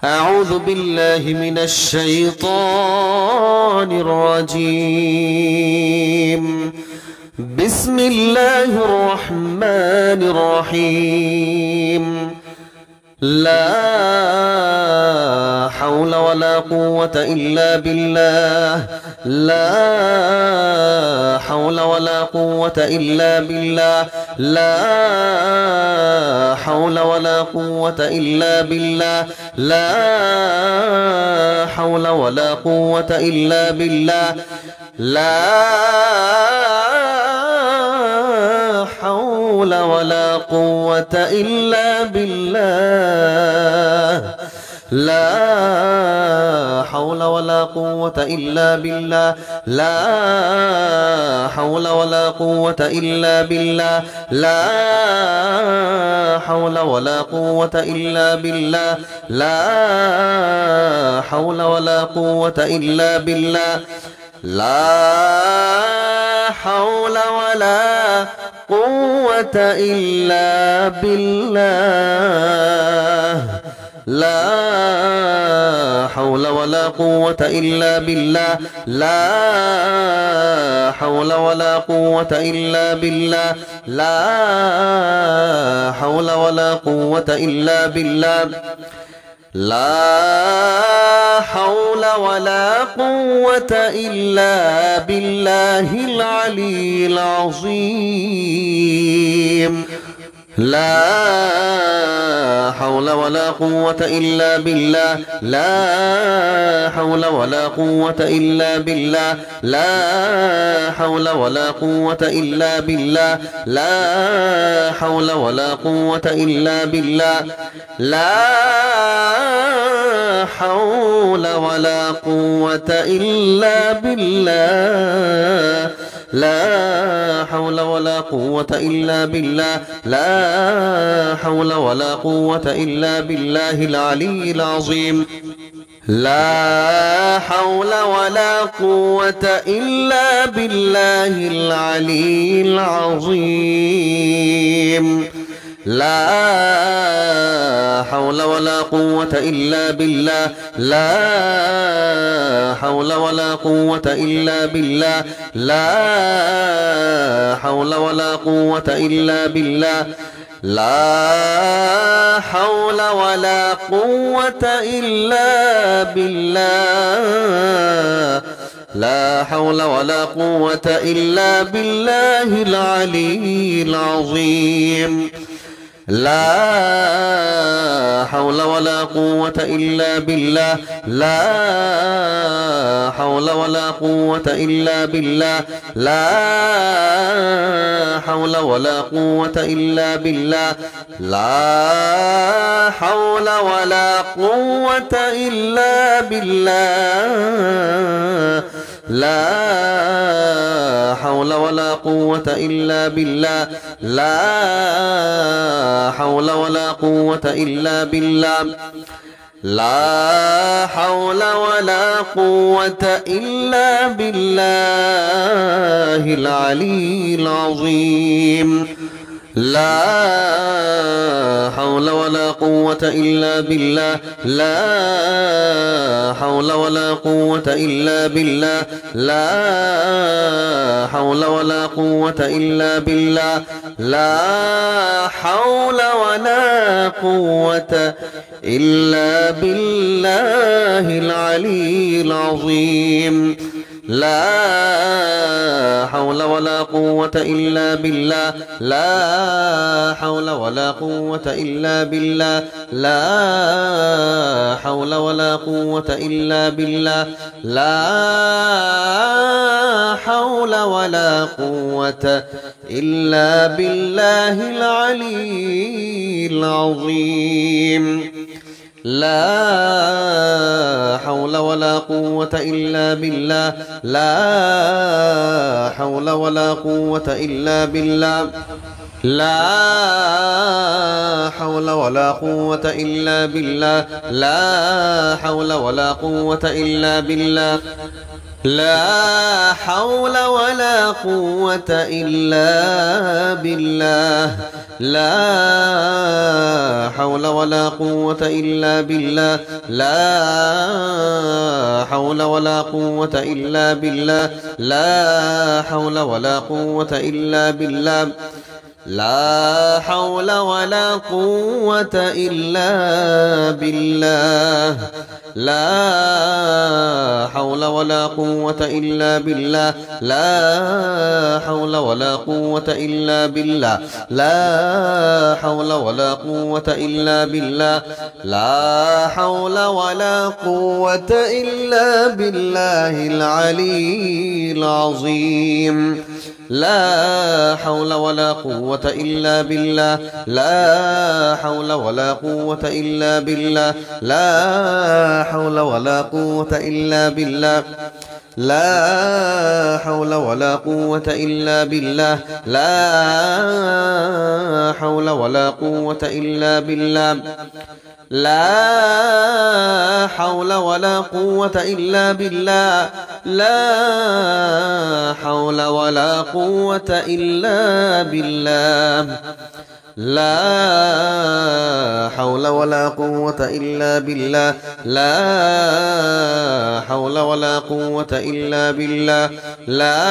أعوذ بالله من الشيطان الرجيم. بسم الله الرحمن الرحيم. لا حول ولا قوة إلا بالله. لا حول ولا قوة إلا بالله. لا حول ولا قوة إلا بالله. لا حول ولا قوة إلا بالله. لا حول ولا قوة إلا بالله. لا حول ولا قوة إلا بالله. لا حول ولا قوة إلا بالله. لا حول ولا قوة إلا بالله. لا حول ولا قوة إلا بالله. لا حول ولا قوة إلا بالله. لا حول ولا قوة إلا بالله. لا حول ولا قوة إلا بالله. لا حول ولا قوة إلا بالله. لا حول ولا قوة إلا بالله العلي العظيم. لا حول ولا قوة إلا بالله. لا حول ولا قوة إلا بالله. لا حول ولا قوة إلا بالله. لا حول ولا قوة إلا بالله. لا حول ولا قوة إلا بالله. لا حول ولا قوة إلا بالله. لا حول ولا قوة إلا بالله العلي العظيم. لا حول ولا قوة إلا بالله العلي العظيم. لا حول ولا قوة إلا بالله. لا حول ولا قوة إلا بالله. لا حول ولا قوة إلا بالله. لا حول ولا قوة إلا بالله. لا حول ولا قوة إلا بالله العلي العظيم. لا حول ولا قوة إلا بالله. لا حول ولا قوة إلا بالله. لا حول ولا قوة إلا بالله. لا حول ولا قوة إلا بالله. لا حول ولا قوة إلا بالله. لا حول ولا قوة إلا بالله. لا حول ولا قوة إلا بالله العلي العظيم. لا حول ولا قوة إلا بالله. لا حول ولا قوة إلا بالله. لا حول ولا قوة إلا بالله. لا حول ولا قوة إلا بالله العلي العظيم. لا حول ولا قوة إلا بالله. لا حول ولا قوة إلا بالله. لا حول ولا قوة إلا بالله. لا حول ولا قوة إلا بالله العلي العظيم. لا حول ولا قوة إلا بالله. لا حول ولا قوة إلا بالله. لا حول ولا قوة إلا بالله. لا حول ولا قوة إلا بالله. لا حول ولا قوة إلا بالله لا حول ولا قوة إلا بالله لا حول ولا قوة إلا بالله لا حول ولا قوة إلا بالله لا حول ولا قوة إلا بالله لا حول ولا قوة إلا بالله لا حول ولا قوة إلا بالله لا حول ولا قوة إلا بالله لا حول ولا قوة إلا بالله العلي العظيم لا حول ولا قوة إلا بالله لا حول ولا قوة إلا بالله لا حول ولا قوة إلا بالله لا حول ولا قوة إلا بالله لا حول ولا قوة إلا بالله لا حول ولا قوة إلا بالله لا حول ولا قوة إلا بالله لا حول ولا قوة إلا بالله لا حول ولا قوة إلا بالله لا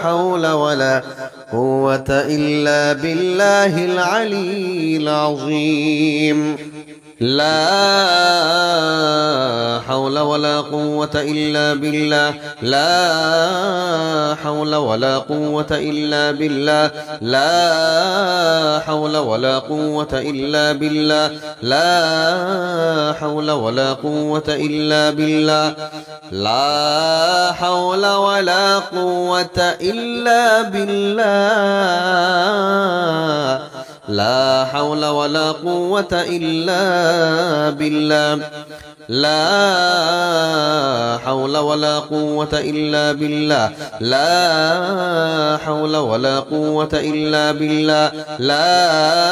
حول ولا قوة إلا بالله العلي العظيم لا حول ولا قوة إلا بالله لا حول ولا قوة إلا بالله لا حول ولا قوة إلا بالله لا حول ولا قوة إلا بالله لا حول ولا قوة إلا بالله لا حول ولا قوة إلا بالله لا حول ولا قوة إلا بالله لا حول ولا قوة إلا بالله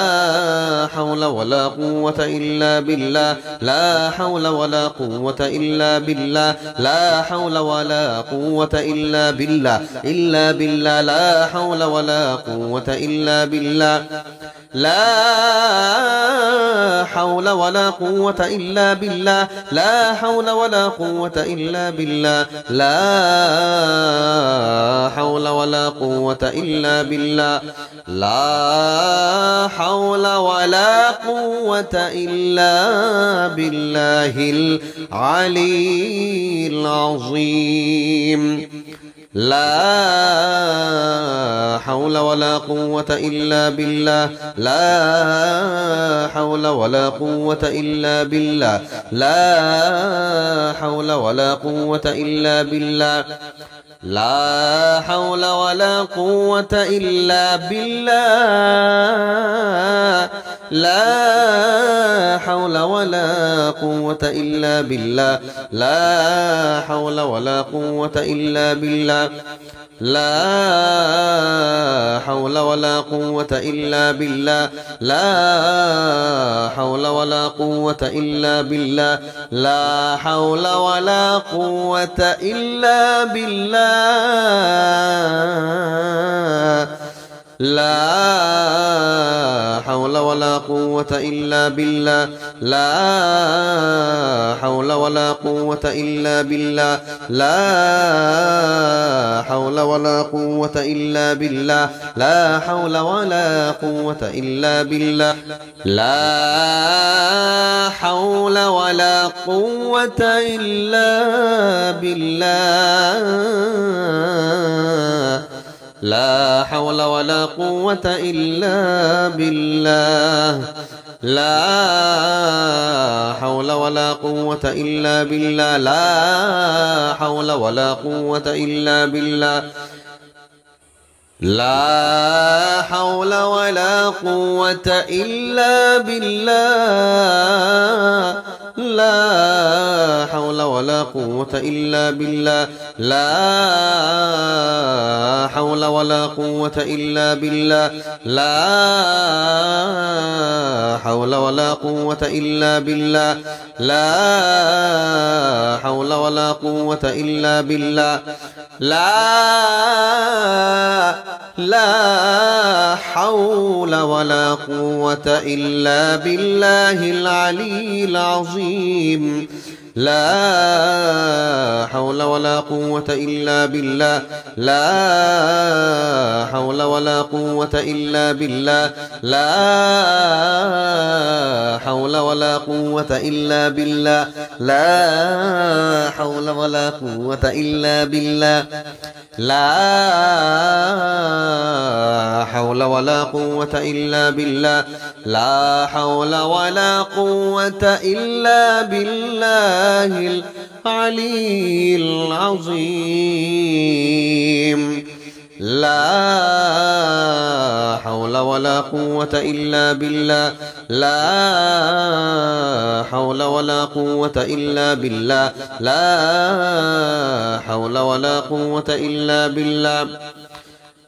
لا حول ولا قوة إلا بالله لا حول ولا قوة إلا بالله لا حول ولا قوة إلا بالله لا حول ولا قوة إلا بالله لا حول ولا قوة إلا بالله لا حول ولا قوة إلا بالله لا حول ولا قوة إلا بالله لا حول ولا قوة إلا بالله العلي العظيم لا حول ولا قوة إلا بالله لا حول ولا قوة إلا بالله لا حول ولا قوة إلا بالله لا حول ولا قوة إلا بالله لا حول ولا قوة إلا بالله لا حول ولا قوة إلا بالله لا حول ولا قوة إلا بالله لا حول ولا قوة إلا بالله لا حول ولا قوة إلا بالله لا حول ولا قوة إلا بالله لا حول ولا قوة إلا بالله لا حول ولا قوة إلا بالله لا حول ولا قوة إلا بالله لا حول ولا قوة إلا بالله لا حول ولا قوة إلا بالله لا حول ولا قوة إلا بالله لا حول ولا قوة إلا بالله لا حول ولا قوة إلا بالله لا حول ولا قوة إلا بالله لا حول ولا قوة إلا بالله لا حول ولا قوة إلا بالله لا حول ولا قوة إلا بالله لا حول ولا قوة إلا بالله العلي العظيم لا حول ولا قوة إلا بالله لا حول ولا قوة إلا بالله لا حول ولا قوة إلا بالله لا حول ولا قوة إلا بالله لا حول ولا قوة إلا بالله لا حول ولا قوة إلا بالله العلي العظيم لا حول ولا قوة إلا بالله لا حول ولا قوة إلا بالله لا حول ولا قوة إلا بالله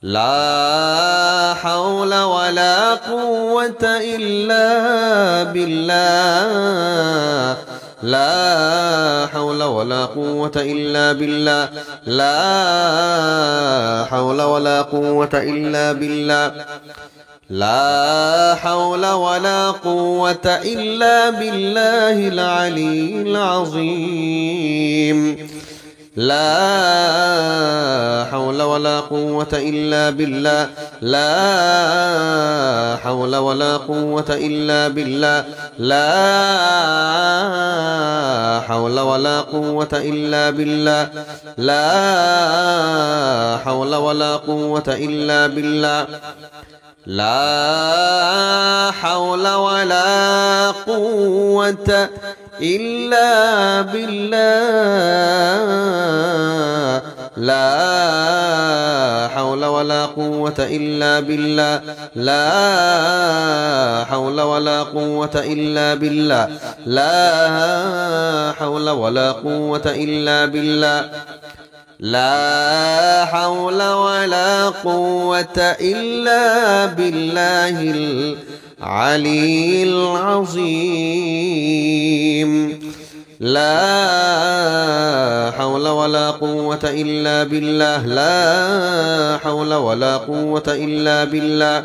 لا حول ولا قوة إلا بالله لا حول ولا قوة إلا بالله لا حول ولا قوة إلا بالله لا حول ولا قوة إلا بالله العلي العظيم لا حول ولا قوة إلا بالله لا حول ولا قوة إلا بالله لا حول ولا قوة إلا بالله لا حول ولا قوة إلا بالله لا حول ولا قوة إلا بالله لا حول ولا قوة إلا بالله لا حول ولا قوة إلا بالله لا حول ولا قوة إلا بالله لا حول ولا قوة إلا بالله العلي العظيم لا حول ولا قوة إلا بالله لا حول ولا قوة إلا بالله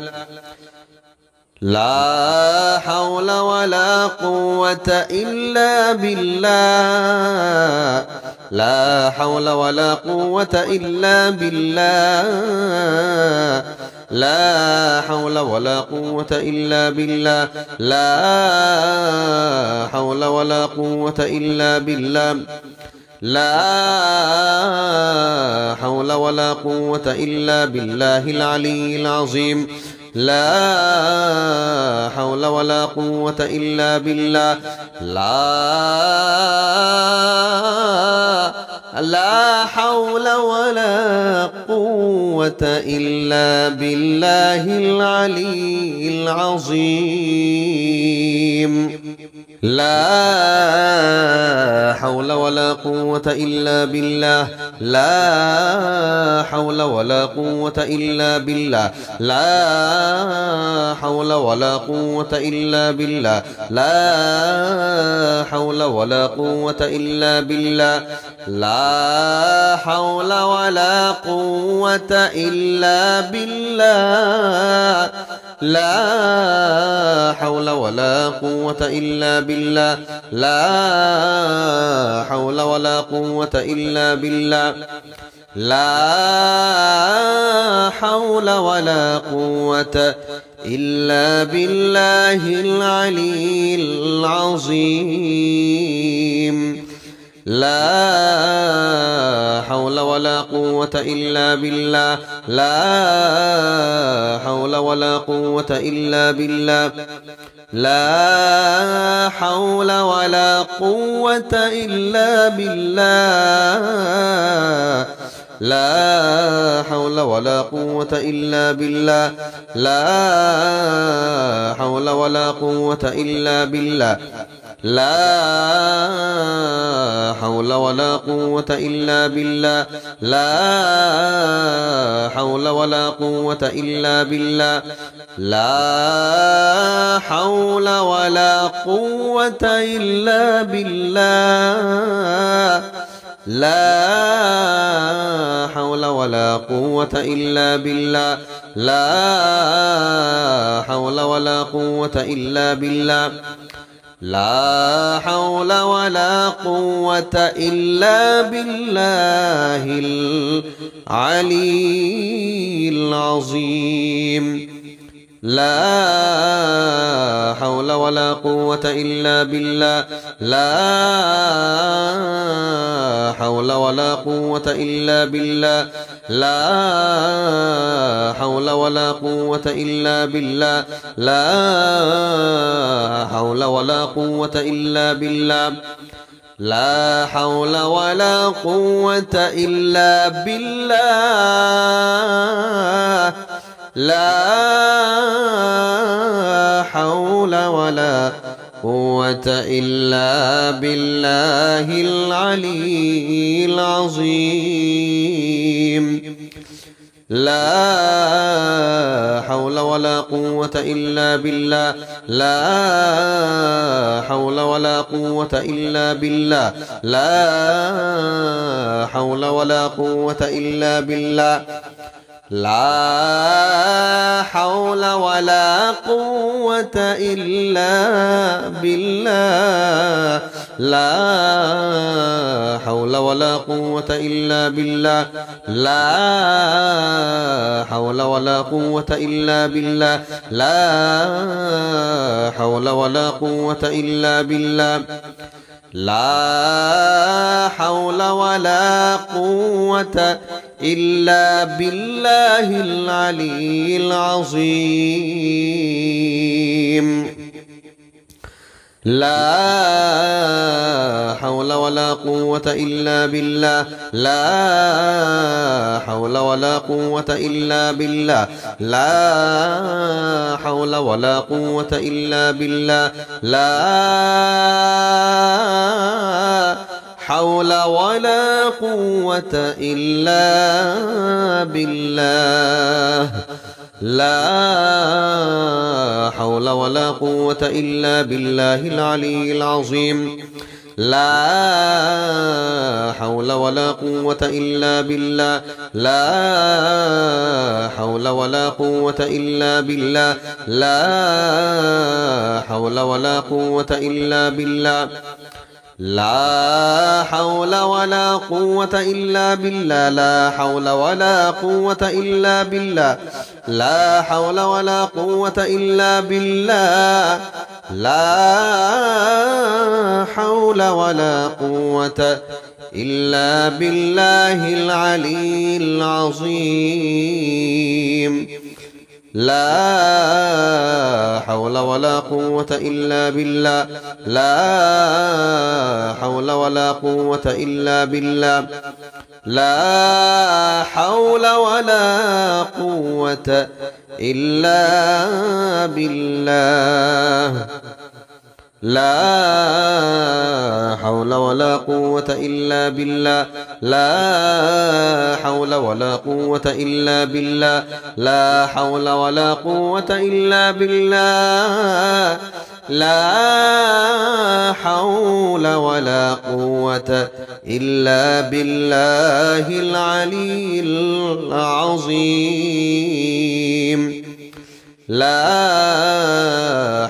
لا حول ولا قوة إلا بالله لا حول ولا قوة إلا بالله لا حول ولا قوة إلا بالله لا حول ولا قوة إلا بالله لا حول ولا قوة إلا بالله العلي العظيم لا حول ولا قوة إلا بالله لا حول ولا قوة إلا بالله العلي العظيم لا حول ولا قوة إلا بالله لا حول ولا قوة إلا بالله لا حول ولا قوة إلا بالله لا حول ولا قوة إلا بالله لا حول ولا قوة إلا بالله لا حول ولا قوة إلا بالله لا حول ولا قوة إلا بالله لا حول ولا قوة إلا بالله العلي العظيم لا حول ولا قوة إلا بالله لا حول ولا قوة إلا بالله لا حول ولا قوة إلا بالله لا حول ولا قوة إلا بالله لا حول ولا قوة إلا بالله لا حول ولا قوة إلا بالله لا حول ولا قوة إلا بالله لا حول ولا قوة إلا بالله لا حول ولا قوة إلا بالله لا حول ولا قوة إلا بالله لا حول ولا قوة إلا بالله العلي العظيم لا حول ولا قوة إلا بالله لا حول ولا قوة إلا بالله لا حول ولا قوة إلا بالله لا حول ولا قوة إلا بالله لا حول ولا قوة إلا بالله لا حول ولا قوة إلا بالله العلي العظيم لا حول ولا قوة إلا بالله لا حول ولا قوة إلا بالله لا حول ولا قوة إلا بالله لا حول ولا قوة إلا بالله لا حول ولا قوة إلا بالله لا حول ولا قوة إلا بالله لا حول ولا قوة إلا بالله لا حول ولا قوة إلا بالله العلي العظيم لا حول ولا قوة إلا بالله لا حول ولا قوة إلا بالله لا حول ولا قوة إلا بالله لا حول ولا قوة إلا بالله لا حول ولا قوة إلا بالله العلي العظيم لا حول ولا قوة إلا بالله لا حول ولا قوة إلا بالله لا حول ولا قوة إلا بالله لا حول ولا قوة إلا بالله لا حول ولا قوة إلا بالله لا حول ولا قوة إلا بالله لا حول ولا قوة إلا بالله العلي العظيم لا حول ولا قوة إلا بالله لا حول ولا قوة إلا بالله لا حول ولا قوة إلا بالله لا حول ولا قوة إلا بالله لا حول ولا قوة إلا بالله لا حول ولا قوة إلا بالله لا حول ولا قوة إلا بالله العلي العظيم لا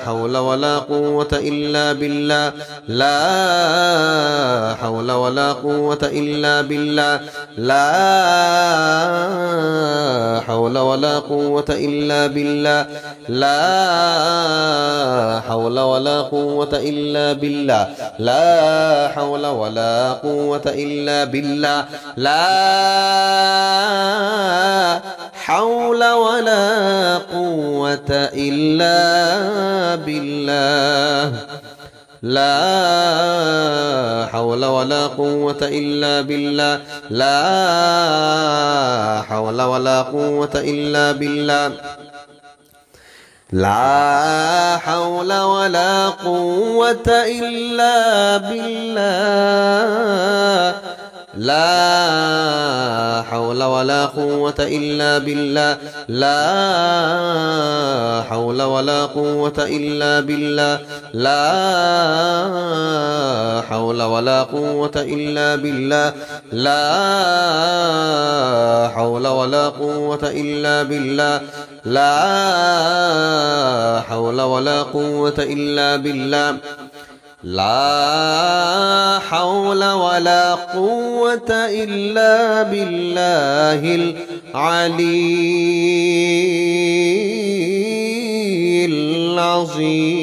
حول ولا قوة إلا بالله لا حول ولا قوة إلا بالله لا حول ولا قوة إلا بالله لا حول ولا قوة إلا بالله لا حول ولا قوة إلا بالله لا حول ولا قوة إلا بالله لا حول ولا قوة إلا بالله لا حول ولا قوة إلا بالله لا حول ولا قوة إلا بالله لا حول ولا قوة إلا بالله لا حول ولا قوة إلا بالله لا حول ولا قوة إلا بالله لا حول ولا قوة إلا بالله لا حول ولا قوة إلا بالله لا حول ولا قوة إلا بالله العلي العظيم.